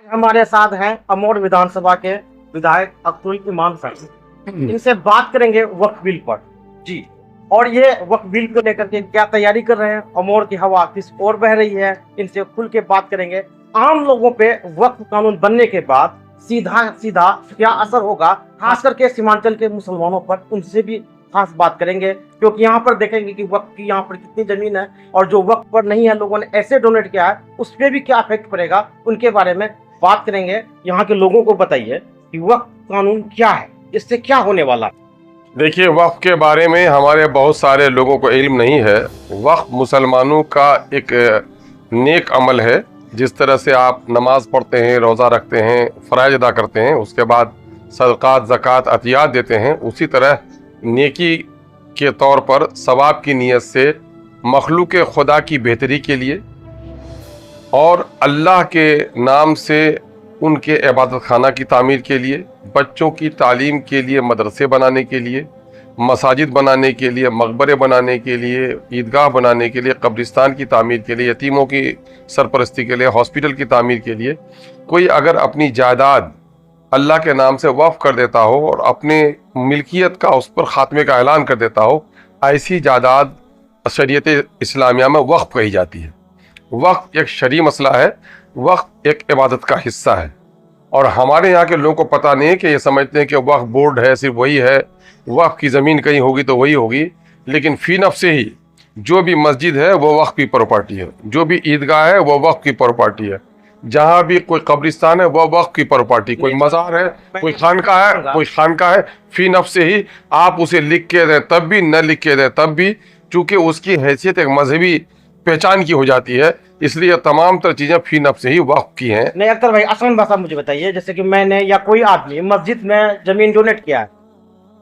हमारे साथ हैं अमोर विधानसभा के विधायक अब्दुल इमाम साहब। इनसे बात करेंगे वक्फ बिल पर जी। और ये वक्फ बिल को लेकर के क्या तैयारी कर रहे हैं, अमोर की हवा किस ओर बह रही है, इनसे खुल के बात करेंगे। आम लोगों पे वक्फ कानून बनने के बाद सीधा सीधा क्या असर होगा, खास करके सीमांचल के मुसलमानों पर, उनसे भी खास बात करेंगे। क्योंकि यहाँ पर देखेंगे कि वक्फ की यहाँ पर कितनी जमीन है और जो वक्फ पर नहीं है, लोगों ने ऐसे डोनेट किया है, उस पर भी क्या इफेक्ट पड़ेगा, उनके बारे में बात करेंगे। यहाँ के लोगों को बताइए कि वक्फ कानून क्या है, इससे क्या होने वाला है। देखिए, वक्फ के बारे में हमारे बहुत सारे लोगों को इल्म नहीं है। वक्फ मुसलमानों का एक नेक अमल है। जिस तरह से आप नमाज पढ़ते हैं, रोज़ा रखते हैं, फ़राइज़ अदा करते हैं, उसके बाद सदक़ात, ज़कात, अतियात देते हैं, उसी तरह नेकी के तौर पर सवाब की नीयत से मखलूक खुदा की बेहतरी के लिए और अल्लाह के नाम से उनके इबादत खाना की तामीर के लिए, बच्चों की तालीम के लिए मदरसे बनाने के लिए, मसाजिद बनाने के लिए, मकबरे बनाने के लिए, ईदगाह बनाने के लिए, कब्रिस्तान की तामीर के लिए, यतीमों की सरपरस्ती के लिए, हॉस्पिटल की तामीर के लिए कोई अगर अपनी जायदाद अल्लाह के नाम से वक्फ कर देता हो और अपने मिल्कियत का उस पर ख़ात्मे का ऐलान कर देता हो, ऐसी जायदाद शरीयत इस्लामिया में वक्फ कही जाती है। वक्फ एक शरई मसला है, वक्फ एक इबादत का हिस्सा है। और हमारे यहाँ के लोगों को पता नहीं है कि ये समझते हैं कि वक्फ बोर्ड है, सिर्फ वही है, वक्फ की ज़मीन कहीं होगी तो वही होगी। लेकिन फ़ी नफ़्स से ही जो भी मस्जिद है वो वक्फ की प्रॉपर्टी है, जो भी ईदगाह है वो वक्फ की प्रॉपर्टी है, जहाँ भी कोई कब्रिस्तान है वो वक्फ की प्रॉपर्टी, कोई मज़ार है, कोई खानका है, फ़ी नफ़्स से ही आप उसे लिख के दें तब भी, न लिख के दें तब भी, चूँकि उसकी हैसियत एक मजहबी पहचान की हो जाती है, इसलिए तमाम तर चीज़ें फ़ी नफ़्स से ही वक्फ की हैं। नहीं अख्तर भाई, आसान भाषा मुझे बताइए, जैसे कि मैंने या कोई आदमी मस्जिद में जमीन डोनेट किया है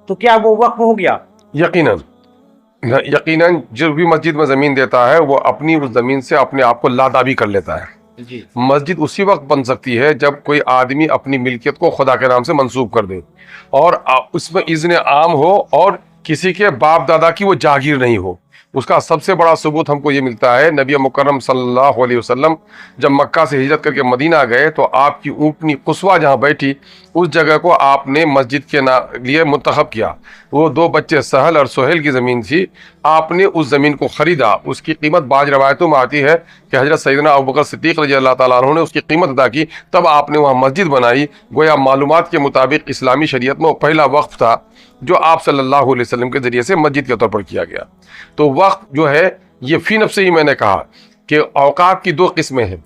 तो क्या वो वक्फ हो गया? यकीनन जो भी मस्जिद में ज़मीन देता है वो अपनी उस ज़मीन से अपने आप को लादाबी कर लेता है जी। मस्जिद उसी वक्त बन सकती है जब कोई आदमी अपनी मिल्कियत को खुदा के नाम से मंसूब कर दे और उसमें इज़्न आम हो और किसी के बाप दादा की वो जागीर नहीं हो। उसका सबसे बड़ा सबूत हमको ये मिलता है, नबी मुकर्रम सल्लल्लाहु अलैहि वसल्लम जब मक्का से हिजरत करके मदीना गए तो आपकी ऊँटनी कुस्वा जहाँ बैठी उस जगह को आपने मस्जिद के लिए मुंतखब किया। वो दो बच्चे सहल और सोहेल की ज़मीन थी, आपने उस ज़मीन को ख़रीदा। उसकी कीमत बाज़ रवायतों में आती है कि हज़रत सैयदना अबू बकर सिद्दीक़ रज़ियल्लाहु ताला अन्हु ने उसकी कीमत अदा की, तब आपने वहाँ मस्जिद बनाई। गोया मालूमात के मुताबिक इस्लामी शरीयत में वो पहला वक्फ था जो आप सल्लल्लाहु अलैहि वसल्लम के ज़रिए से मस्जिद के तौर पर किया गया। तो वक्फ जो है ये फ़ी नफ़्स से ही मैंने कहा कि औकात की दो किस्में हैं,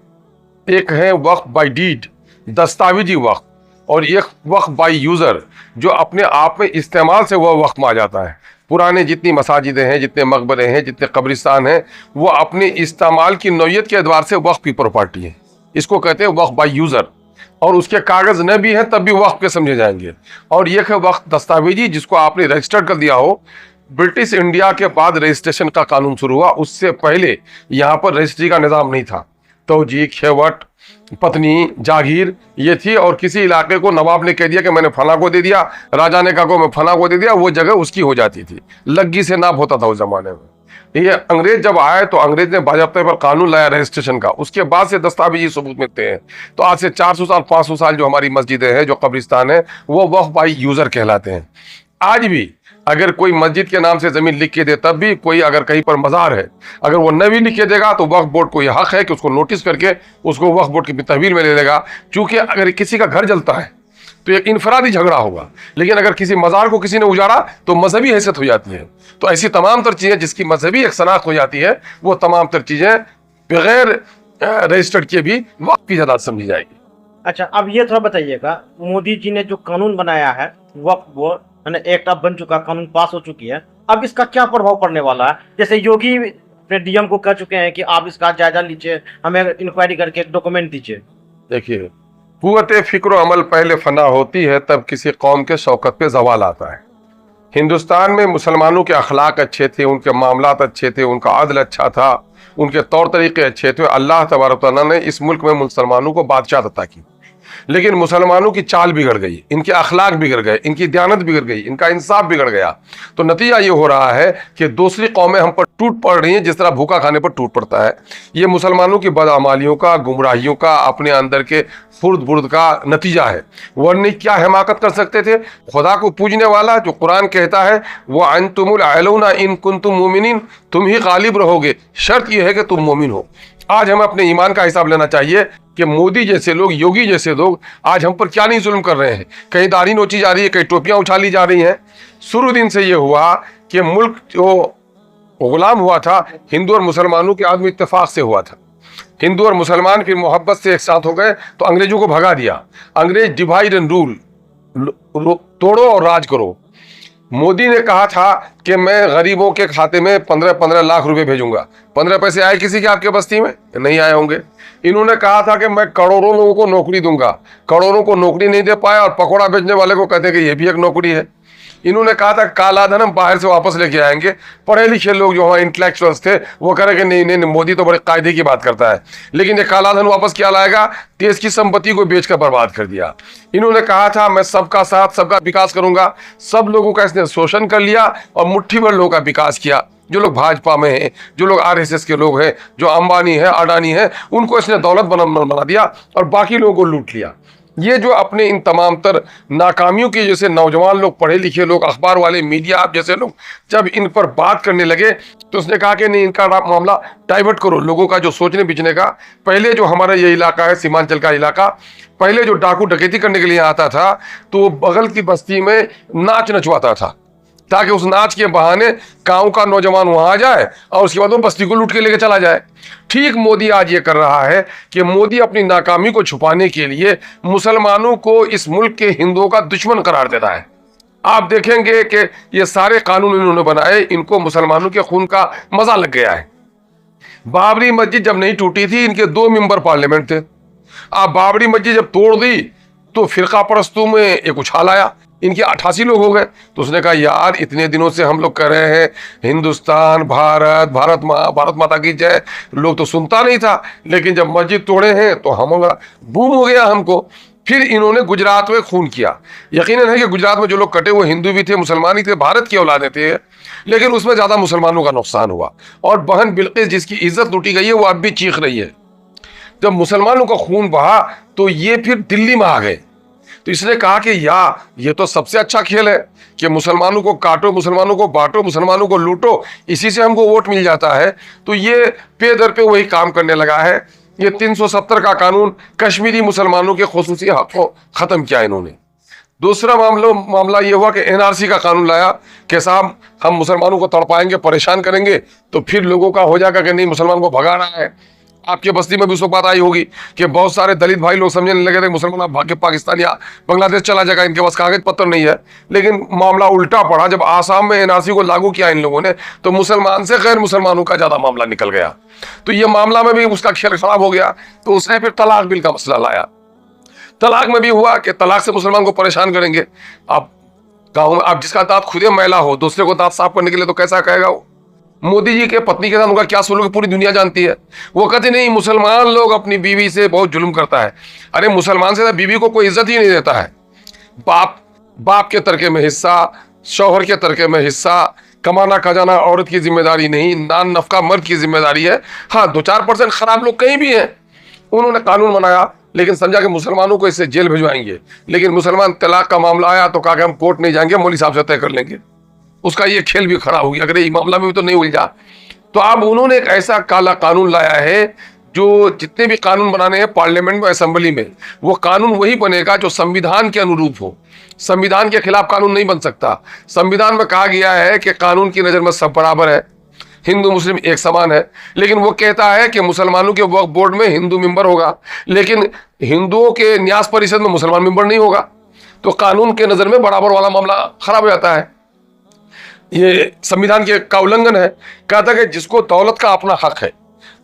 एक है वक्फ बाय डीड, दस्तावेजी वक्फ, और एक वक्फ बाय यूज़र जो अपने आप में इस्तेमाल से वह वक्फ में आ जाता है। पुराने जितनी मसाजिदें हैं, जितने मकबरे हैं, जितने कब्रिस्तान हैं, वो अपने इस्तेमाल की नौइयत के एतबार से वक्फ की प्रॉपर्टी है। इसको कहते हैं वक्फ बाय यूज़र, और उसके कागज़ न भी हैं तब भी वक्फ के समझे जाएंगे। और यह है वक्फ दस्तावेजी जिसको आपने रजिस्टर्ड कर दिया हो। ब्रिटिश इंडिया के बाद रजिस्ट्रेशन का कानून शुरू हुआ, उससे पहले यहाँ पर रजिस्ट्री का निज़ाम नहीं था। तौजीक, खेवट, पत्नी, जागीर ये थी, और किसी इलाके को नवाब ने कह दिया कि मैंने फला को दे दिया, राजा ने कहा को मैं फला को दे दिया, वो जगह उसकी हो जाती थी। लग्गी से नाप होता था उस जमाने में। ये अंग्रेज जब आए तो अंग्रेज ने बाज़ाब्ते पर कानून लाया रजिस्ट्रेशन का, उसके बाद से दस्तावेजी सबूत मिलते हैं। तो आज से 400 साल 500 साल जो हमारी मस्जिदें हैं, जो कब्रिस्तान है, वो वक्फ बाय यूज़र कहलाते हैं। आज भी अगर कोई मस्जिद के नाम से ज़मीन लिख के दे तब भी, कोई अगर कहीं पर मज़ार है अगर वो न भी लिख के देगा तो वक्फ बोर्ड को यह हक़ है कि उसको नोटिस करके उसको वक्फ बोर्ड की तहवील में ले लेगा। क्योंकि अगर किसी का घर जलता है तो एक इनफरादी झगड़ा होगा, लेकिन अगर किसी मज़ार को किसी ने उजाड़ा तो मजहबी हैसियत हो जाती है। तो ऐसी तमाम तर चीज़ें जिसकी मजहबी एक शनाख्त हो जाती है, वो तमाम तर चीज़ें बगैर रजिस्टर्ड किए भी वक्फ की जायदाद समझी जाएगी। अच्छा, अब ये थोड़ा बताइएगा, मोदी जी ने जो कानून बनाया है वक्फ बोर्ड एक्ट अब बन चुका, कानून पास हो चुकी है, अब इसका क्या प्रभाव पड़ने वाला है? जैसे योगी अपने डीएम को कह चुके हैं कि आप इसका जायजा लीजिए, हमें इंक्वायरी करके एक डॉक्यूमेंट दीजिए। देखिए, कुव्वत फिक्र अमल पहले फना होती है तब किसी कौम के शौकत पे जवाल आता है। हिंदुस्तान में मुसलमानों के अखलाक अच्छे थे, उनके मामलात अच्छे थे, उनका अदल अच्छा था, उनके तौर तरीके अच्छे थे, अल्लाह तबारक व तआला ने इस मुल्क में मुसलमानों को बादशाह अता की। लेकिन मुसलमानों की चाल बिगड़ गई, इनके अखलाक बिगड़ गए, इनकी दयानत बिगड़ गई, इनका इंसाफ बिगड़ गया। तो नतीजा ये हो रहा है कि दूसरी कौमें हम पर टूट पड़ रही हैं जिस तरह भूखा खाने पर टूट पड़ता है। ये मुसलमानों की बदअमालियों का, गुमराहियों का, अपने अंदर के फुर्द बुर्द का नतीजा है। वरना क्या हिमाकत कर सकते थे? खुदा को पूजने वाला जो कुरान कहता है वो अंतुमुल आलूना इन कुंतुम मोमिनीन, तुम ही गालिब रहोगे, शर्त यह है कि तुम मोमिन हो। आज हमें अपने ईमान का हिसाब लेना चाहिए कि मोदी जैसे लोग, योगी जैसे लोग आज हम पर क्या नहीं जुल्म कर रहे हैं। कहीं दाढ़ी नोची जा रही है, कहीं टोपियां उछाली जा रही हैं। शुरू दिन से ये हुआ कि मुल्क जो गुलाम हुआ था हिंदू और मुसलमानों के आदमी इत्तेफाक से हुआ था। हिंदू और मुसलमान फिर मोहब्बत से एक साथ हो गए तो अंग्रेजों को भगा दिया। अंग्रेज डिवाइड एंड रूल, तोड़ो और राज करो। मोदी ने कहा था कि मैं गरीबों के खाते में 15-15 लाख रुपए भेजूंगा। 15 पैसे आए किसी के आपके बस्ती में? नहीं आए होंगे। इन्होंने कहा था कि मैं करोड़ों लोगों को नौकरी दूंगा, करोड़ों को नौकरी नहीं दे पाया और पकौड़ा बेचने वाले को कहते कि ये भी एक नौकरी है। इन्होंने कहा था काला धन हम बाहर से वापस लेके आएंगे। पढ़े लिखे लोग जो हमारे इंटेलेक्चुअल्स थे वो कह रहे कि नहीं नहीं, मोदी तो बड़े कायदे की बात करता है। लेकिन ये काला धन वापस क्या लाएगा? देश की संपत्ति को बेचकर बर्बाद कर दिया। इन्होंने कहा था मैं सबका साथ सबका विकास करूंगा, सब लोगों का इसने शोषण कर लिया और मुट्ठी भर लोगों का विकास किया। जो लोग भाजपा में हैं, जो लोग आरएसएस के लोग हैं, जो अंबानी है, अडानी है, उनको इसने दौलत बना दिया और बाकी लोगों को लूट लिया। ये जो अपने इन तमाम तर नाकामियों की जैसे नौजवान लोग, पढ़े लिखे लोग, अखबार वाले, मीडिया आप जैसे लोग जब इन पर बात करने लगे तो उसने कहा कि नहीं, इनका मामला डाइवर्ट करो, लोगों का जो सोचने बिचने का। पहले जो हमारा ये इलाका है सीमांचल का इलाका, पहले जो डाकू डकैती करने के लिए आता था तो बगल की बस्ती में नाच नचवाता था ताकि उस नाच के बहाने गांव का नौजवान वहां आ जाए और उसके बाद वो बस्ती को लूट के लेके चला जाए। ठीक मोदी आज ये कर रहा है कि मोदी अपनी नाकामी को छुपाने के लिए मुसलमानों को इस मुल्क के हिंदुओं का दुश्मन करार देता है। आप देखेंगे कि ये सारे कानून इन्होंने बनाए, इनको मुसलमानों के खून का मजा लग गया है। बाबरी मस्जिद जब नहीं टूटी थी, इनके 2 मेंबर पार्लियामेंट थे। आप बाबरी मस्जिद जब तोड़ दी तो फिरका परस्तों में एक उछाल आया, इनके 88 लोग हो गए। तो उसने कहा यार इतने दिनों से हम लोग कह रहे हैं हिंदुस्तान, भारत माता की जय, लोग तो सुनता नहीं था, लेकिन जब मस्जिद तोड़े हैं तो हमारा बूम हो गया हमको। फिर इन्होंने गुजरात में खून किया। यकीनन है कि गुजरात में जो लोग कटे वो हिंदू भी थे, मुसलमान ही थे, भारत की औलादे थे, लेकिन उसमें ज्यादा मुसलमानों का नुकसान हुआ। और बहन बिल्किस जिसकी इज्जत लूटी गई है वो अब भी चीख रही है। जब मुसलमानों का खून बहा तो ये फिर दिल्ली में आ गए। तो इसने कहा कि ये तो सबसे अच्छा खेल है कि मुसलमानों को काटो, मुसलमानों को बांटो, मुसलमानों को लूटो, इसी से हमको वोट मिल जाता है। तो ये पे दर पे वही काम करने लगा है। ये 370 का कानून कश्मीरी मुसलमानों के खुसूसी हक को खत्म किया इन्होंने। दूसरा मामला ये हुआ कि एनआरसी का कानून लाया कि साहब हम मुसलमानों को तड़पाएंगे, परेशान करेंगे, तो फिर लोगों का हो जाएगा कि नहीं मुसलमान को भगा रहा है। आपके बस्ती में भी उस वक्त बात आई होगी कि बहुत सारे दलित भाई लोग समझने लगे थे मुसलमान भाग के पाकिस्तान या बांग्लादेश चला जाएगा, इनके पास कागज पत्र नहीं है। लेकिन मामला उल्टा पड़ा, जब आसाम में एनआरसी को लागू किया इन लोगों ने तो मुसलमान से गैर मुसलमानों का ज्यादा मामला निकल गया। तो ये मामला में भी उसका खेल खराब हो गया। तो उसने फिर तलाक बिल का मसला लाया। तलाक में भी हुआ कि तलाक से मुसलमान को परेशान करेंगे। आप गाँव में आप जिसका दांत खुदे मैला हो दूसरे को दांत साफ करने के लिए तो कैसा कहेगा वो? मोदी जी के पत्नी के साथ उनका क्या सलूक पूरी दुनिया जानती है। वो कहते नहीं मुसलमान लोग अपनी बीवी से बहुत जुल्म करता है। अरे मुसलमान से बीवी को कोई इज्जत ही नहीं देता है। बाप के तरके में हिस्सा, शौहर के तरके में हिस्सा, कमाना खजाना औरत की जिम्मेदारी नहीं, नान नफका मर्द की जिम्मेदारी है। हाँ 2-4% खराब लोग कहीं भी हैं। उन्होंने कानून बनाया लेकिन समझा कि मुसलमानों को इससे जेल भिजवाएंगे। लेकिन मुसलमान तलाक का मामला आया तो कहा कि हम कोर्ट नहीं जाएंगे, मौलवी साहब से तय कर लेंगे। उसका ये खेल भी खड़ा हो गया, अगर ये मामला में भी तो नहीं उलझा। तो अब उन्होंने एक ऐसा काला कानून लाया है जो जितने भी कानून बनाने हैं पार्लियामेंट में, असेंबली में, वो कानून वही बनेगा जो संविधान के अनुरूप हो। संविधान के खिलाफ कानून नहीं बन सकता। संविधान में कहा गया है कि कानून की नजर में सब बराबर है, हिंदू मुस्लिम एक समान है। लेकिन वो कहता है कि मुसलमानों के वक्फ बोर्ड में हिंदू मेंबर होगा, लेकिन हिंदुओं के न्यास परिषद में मुसलमान मेंबर नहीं होगा। तो कानून के नजर में बराबर वाला मामला खराब हो जाता है। ये संविधान का उल्लंघन है। कहता है कि जिसको दौलत का अपना हक है,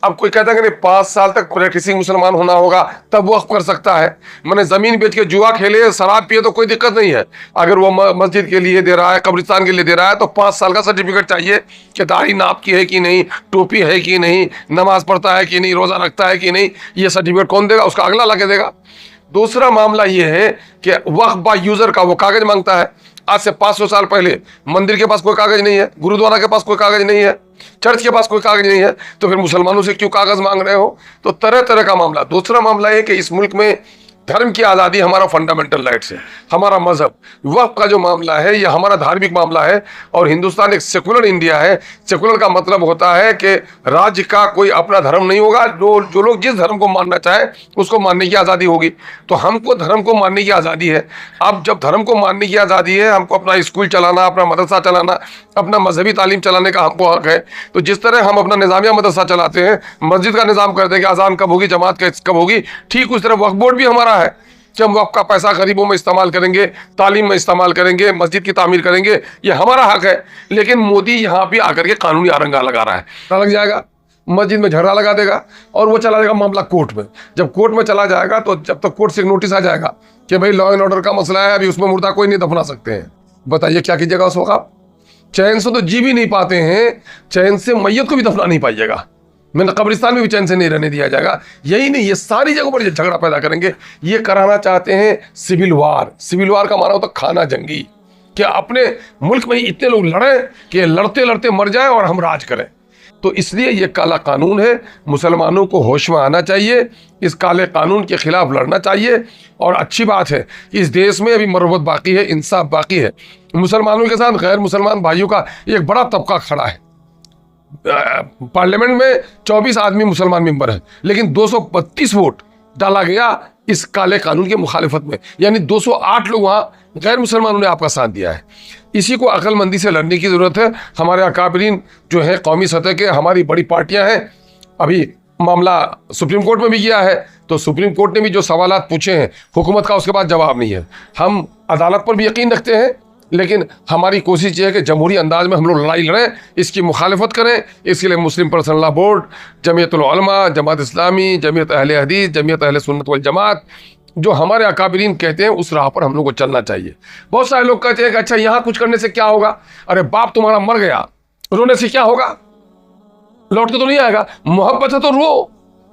अब कोई कहता है कि नहीं 5 साल तक प्रैक्टिसिंग मुसलमान होना होगा तब वक्फ कर सकता है। मैंने जमीन बेच के जुआ खेले, शराब पिए तो कोई दिक्कत नहीं है। अगर वो मस्जिद के लिए दे रहा है, कब्रिस्तान के लिए दे रहा है, तो 5 साल का सर्टिफिकेट चाहिए कि दाढ़ी नाप की है कि नहीं, टोपी है कि नहीं, नमाज पढ़ता है कि नहीं, रोजा रखता है कि नहीं। ये सर्टिफिकेट कौन देगा? उसका अगला लगे देगा। दूसरा मामला ये है कि वक्फ बाय यूजर का वो कागज मांगता है। आज से 500 साल पहले मंदिर के पास कोई कागज नहीं है, गुरुद्वारा के पास कोई कागज नहीं है, चर्च के पास कोई कागज नहीं है, तो फिर मुसलमानों से क्यों कागज मांग रहे हो? तो तरह तरह का मामला। दूसरा मामला है कि इस मुल्क में धर्म की आज़ादी हमारा फंडामेंटल राइट्स है, हमारा मजहब। वक्फ का जो मामला है ये हमारा धार्मिक मामला है, और हिंदुस्तान एक सेकुलर इंडिया है। सेकुलर का मतलब होता है कि राज्य का कोई अपना धर्म नहीं होगा, जो लोग जिस धर्म को मानना चाहे उसको मानने की आज़ादी होगी। तो हमको धर्म को मानने की आज़ादी है। अब जब धर्म को मानने की आज़ादी है, हमको अपना स्कूल चलाना, अपना मदरसा चलाना, अपना मजहबी तालीम चलाने का हमको हक है। तो जिस तरह हम अपना निज़ामिया मदरसा चलाते हैं, मस्जिद का निज़ाम करते हैं कि अजान कब होगी, जमात कब होगी, ठीक उस तरह वक्फ बोर्ड भी हमारा है कि हम वक्फ का पैसा गरीबों में इस्तेमाल करेंगे, तालीम में इस्तेमाल करेंगे, मस्जिद की तामीर करेंगे, ये हमारा हक है। लेकिन मोदी यहाँ पे आकर के कानूनी आरंगा लगा रहा है। लग जाएगा, मस्जिद में झगड़ा लगा देगा और वो चला जाएगा मामला कोर्ट में। जब कोर्ट में चला जाएगा तो जब तक कोर्ट से नोटिस आ जाएगा कि भाई लॉ एंड ऑर्डर का मसला है, अभी उसमें मुर्दा कोई नहीं दफना सकते हैं, बताइए क्या कीजिएगा उस वक्त? चैन से तो जी भी नहीं पाते हैं, चैन से मैयत को भी दफना नहीं पाइएगा। मैंने कब्रिस्तान में भी चैन से नहीं रहने दिया जाएगा। यही नहीं, ये सारी जगहों पर झगड़ा पैदा करेंगे। ये कराना चाहते हैं सिविल वार। सिविल वार का माना होता खाना जंगी, कि अपने मुल्क में ही इतने लोग लड़े कि लड़ते लड़ते मर जाए और हम राज करें। तो इसलिए ये काला कानून है, मुसलमानों को होश में आना चाहिए, इस काले कानून के खिलाफ लड़ना चाहिए। और अच्छी बात है इस देश में अभी मरवत बाकी है, इंसाफ बाकी है। मुसलमानों के साथ गैर मुसलमान भाइयों का एक बड़ा तबका खड़ा है। पार्लियामेंट में 24 आदमी मुसलमान मेंबर है, लेकिन 232 वोट डाला गया इस काले कानून के मुखालिफत में, यानी 208 लोग वहाँ गैर मुसलमानों ने आपका साथ दिया है। इसी को अक्लमंदी से लड़ने की ज़रूरत है। हमारे अकाबरीन जो है कौमी सतह के, हमारी बड़ी पार्टियां हैं, अभी मामला सुप्रीम कोर्ट में भी गया है, तो सुप्रीम कोर्ट ने भी जो सवालात पूछे हैं हुकूमत का, उसके बाद जवाब नहीं है। हम अदालत पर भी यकीन रखते हैं, लेकिन हमारी कोशिश ये है कि जमहूरी अंदाज में हम लोग लड़ाई लड़ें, इसकी मुखालफत करें। इसके लिए मुस्लिम पर्सनल लॉ बोर्ड, जमीयतुल उलमा, जमात इस्लामी, जमीयत अहले हदीस, जमीयत अहले सुन्नत वल जमात, जो हमारे अकाबरीन कहते हैं उस राह पर हम लोग को चलना चाहिए। बहुत सारे लोग कहते हैं कि अच्छा यहाँ कुछ करने से क्या होगा? अरे बाप तुम्हारा मर गया, रोने से क्या होगा? लौट के तो नहीं आएगा। मोहब्बत है तो रो।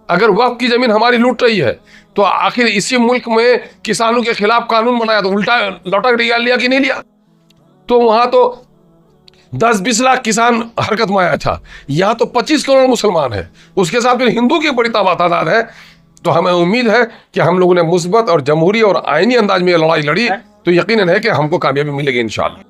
अगर वक्फ की जमीन हमारी लूट रही है तो आखिर इसी मुल्क में किसानों के खिलाफ कानून बनाया तो उल्टा लौटा लिया कि नहीं लिया? तो वहां तो 10-20 लाख किसान हरकत में आया था, यहाँ तो 25 करोड़ मुसलमान है, उसके साथ फिर हिंदू की बड़ी तादाद है। तो हमें उम्मीद है कि हम लोगों ने मुस्बत और जमहूरी और आईनी अंदाज में लड़ाई लड़ी तो यकीनन है कि हमको कामयाबी मिलेगी इंशाअल्लाह।